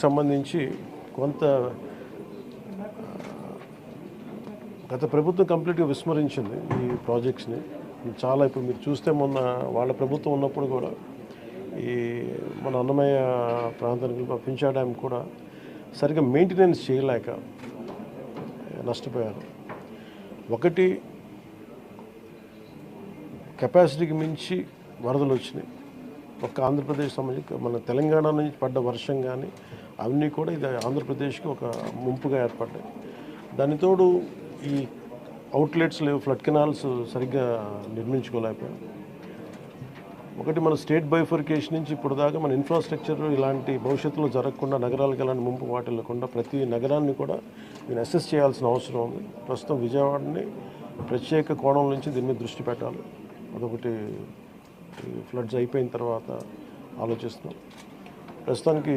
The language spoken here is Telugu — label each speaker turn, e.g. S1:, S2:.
S1: సంబంధించి కొంత గత ప్రభుత్వం కంప్లీట్గా విస్మరించింది ఈ ప్రాజెక్ట్స్ని. చాలా ఇప్పుడు మీరు చూస్తే మొన్న వాళ్ళ ప్రభుత్వం ఉన్నప్పుడు కూడా ఈ మన అన్నమయ్య ప్రాంతానికి పింఛా డ్యామ్ కూడా సరిగ్గా మెయింటెనెన్స్ చేయలేక నష్టపోయారు. ఒకటి కెపాసిటీకి మించి వరదలు వచ్చినాయి. ఒక్క ఆంధ్రప్రదేశ్ సంబంధించి మన తెలంగాణ నుంచి పడ్డ వర్షం కానీ అవన్నీ కూడా ఇది ఆంధ్రప్రదేశ్కి ఒక ముంపుగా ఏర్పడ్డాయి. దానితోడు ఈ అవుట్లెట్స్ లేవు, ఫ్లడ్ కెనాల్స్ సరిగ్గా నిర్మించుకోలేకపోయాం. ఒకటి మన స్టేట్ బైఫర్కేషన్ నుంచి ఇప్పుడు దాకా మన ఇన్ఫ్రాస్ట్రక్చర్ ఇలాంటి భవిష్యత్తులో జరగకుండా, నగరాలకు ఎలాంటి ముంపు వాటిల్లకుండా ప్రతి నగరాన్ని కూడా నేను అసెస్ చేయాల్సిన అవసరం ఉంది. ప్రస్తుతం విజయవాడని ప్రత్యేక కోణం నుంచి దీని మీద దృష్టి పెట్టాలి. అదొకటి ఫ్లడ్స్ అయిపోయిన తర్వాత ఆలోచిస్తున్నాం. ప్రస్తుతానికి